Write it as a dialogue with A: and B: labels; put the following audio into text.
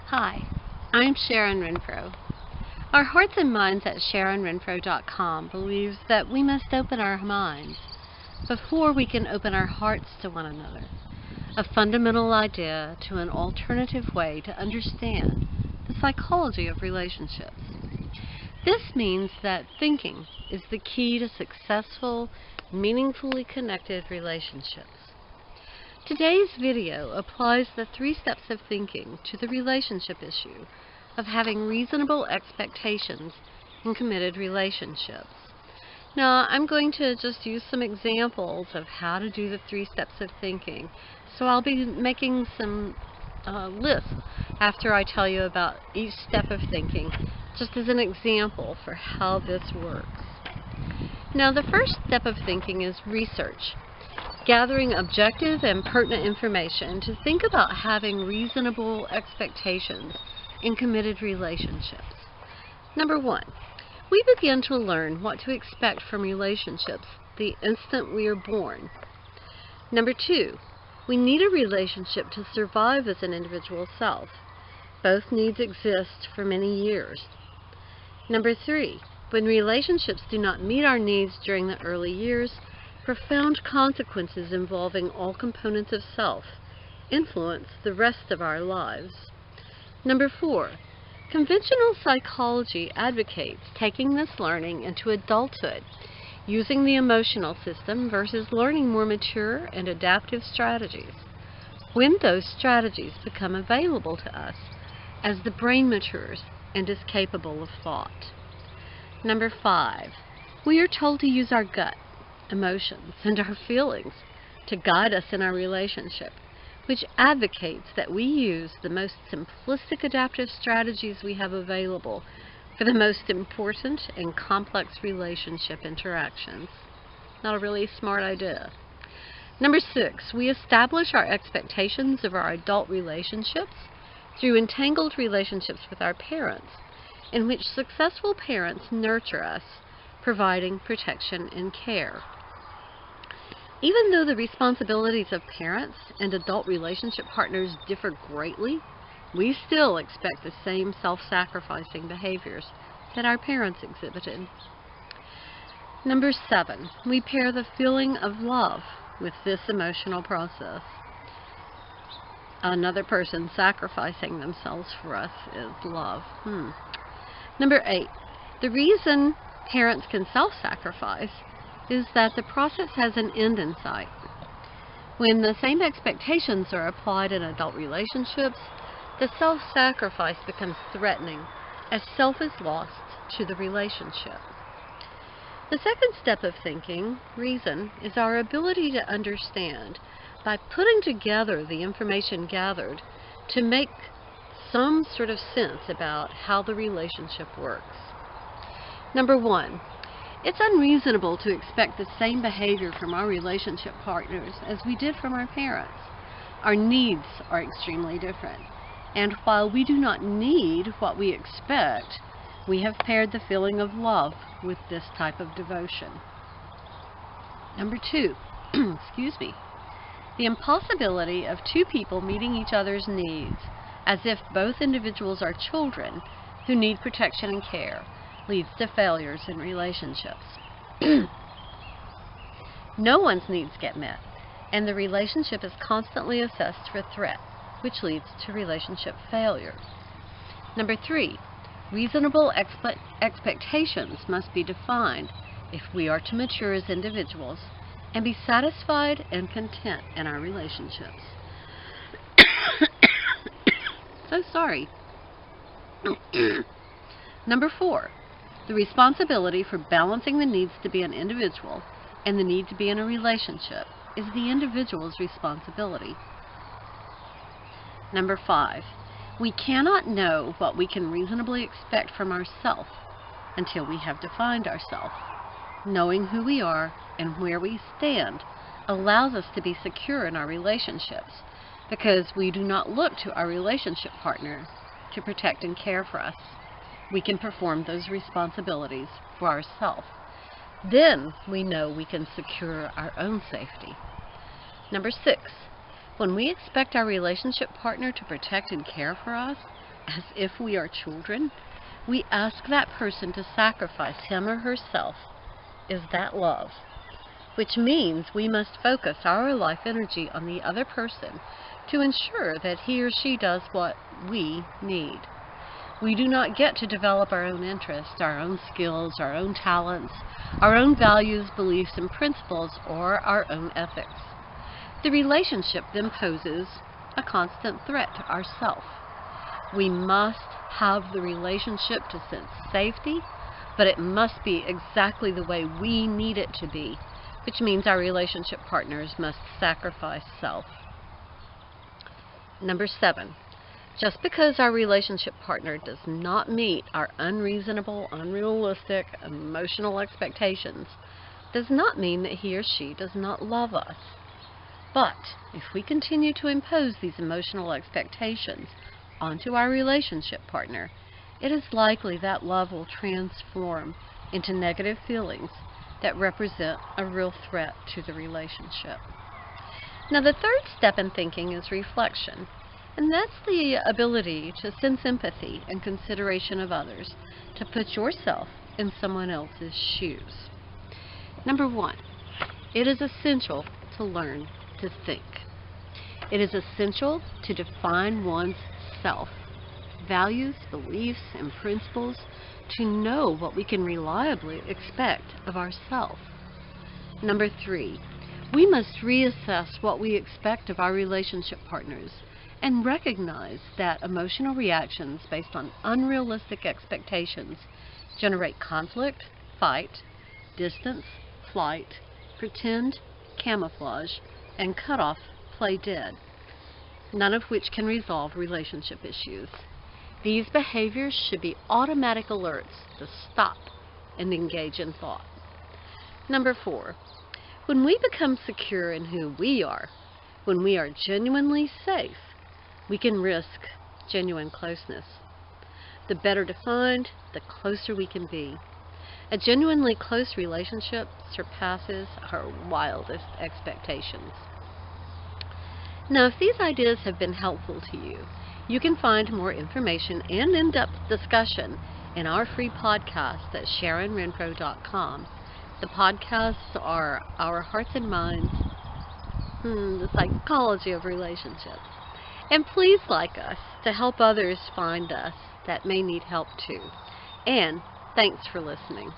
A: Hi, I'm Sharon Renfro. Our hearts and minds at SharonRenfro.com believes that we must open our minds before we can open our hearts to one another. A fundamental idea to an alternative way to understand the psychology of relationships. This means that thinking is the key to successful, meaningfully connected relationships. Today's video applies the 3 steps of thinking to the relationship issue of having reasonable expectations in committed relationships. Now, I'm going to just use some examples of how to do the 3 steps of thinking. So I'll be making some lists after I tell you about each step of thinking, just as an example for how this works. Now, the first step of thinking is research. Gathering objective and pertinent information to think about having reasonable expectations in committed relationships. Number 1, we begin to learn what to expect from relationships the instant we are born. Number 2, we need a relationship to survive as an individual self. Both needs exist for many years. Number 3, when relationships do not meet our needs during the early years, profound consequences involving all components of self influence the rest of our lives. Number 4, conventional psychology advocates taking this learning into adulthood, using the emotional system versus learning more mature and adaptive strategies, when those strategies become available to us as the brain matures and is capable of thought. Number 5, we are told to use our gut, emotions, and our feelings to guide us in our relationship, which advocates that we use the most simplistic adaptive strategies we have available for the most important and complex relationship interactions. Not a really smart idea. Number 6, we establish our expectations of our adult relationships through entangled relationships with our parents, in which successful parents nurture us, providing protection and care. Even though the responsibilities of parents and adult relationship partners differ greatly, we still expect the same self-sacrificing behaviors that our parents exhibited. Number 7, we pair the feeling of love with this emotional process. Another person sacrificing themselves for us is love. Number 8, the reason parents can self-sacrifice is that the process has an end in sight. When the same expectations are applied in adult relationships, the self-sacrifice becomes threatening as self is lost to the relationship. The second step of thinking, reason, is our ability to understand by putting together the information gathered to make some sort of sense about how the relationship works. Number 1, it's unreasonable to expect the same behavior from our relationship partners as we did from our parents. Our needs are extremely different, and while we do not need what we expect, we have paired the feeling of love with this type of devotion. Number 2, the impossibility of 2 people meeting each other's needs as if both individuals are children who need protection and care leads to failures in relationships. No one's needs get met, and the relationship is constantly assessed for threat, which leads to relationship failure. Number 3, reasonable expectations must be defined if we are to mature as individuals and be satisfied and content in our relationships. So sorry. Number 4, the responsibility for balancing the needs to be an individual and the need to be in a relationship is the individual's responsibility. Number 5, we cannot know what we can reasonably expect from ourselves until we have defined ourselves. Knowing who we are and where we stand allows us to be secure in our relationships because we do not look to our relationship partner to protect and care for us. We can perform those responsibilities for ourselves. Then we know we can secure our own safety. Number 6, when we expect our relationship partner to protect and care for us, as if we are children, we ask that person to sacrifice him or herself. Is that love? Which means we must focus our life energy on the other person to ensure that he or she does what we need. We do not get to develop our own interests, our own skills, our own talents, our own values, beliefs, and principles, or our own ethics. The relationship then poses a constant threat to ourself. We must have the relationship to sense safety, but it must be exactly the way we need it to be, which means our relationship partners must sacrifice self. Number 7, just because our relationship partner does not meet our unreasonable, unrealistic, emotional expectations does not mean that he or she does not love us. But if we continue to impose these emotional expectations onto our relationship partner, it is likely that love will transform into negative feelings that represent a real threat to the relationship. Now, the third step in thinking is reflection, and that's the ability to sense empathy and consideration of others, to put yourself in someone else's shoes. Number 1, it is essential to learn to think. It is essential to define one's self, values, beliefs, and principles, to know what we can reliably expect of ourselves. Number 3, we must reassess what we expect of our relationship partners and recognize that emotional reactions based on unrealistic expectations generate conflict, fight, distance, flight, pretend, camouflage, and cut off, play dead, none of which can resolve relationship issues. These behaviors should be automatic alerts to stop and engage in thought. Number 4, when we become secure in who we are, when we are genuinely safe, we can risk genuine closeness. The better defined, the closer we can be. A genuinely close relationship surpasses our wildest expectations. Now, if these ideas have been helpful to you, you can find more information and in-depth discussion in our free podcast at SharonRenfro.com. The podcasts are Our Hearts and Minds, the Psychology of Relationships. And please like us to help others find us that may need help too. And thanks for listening.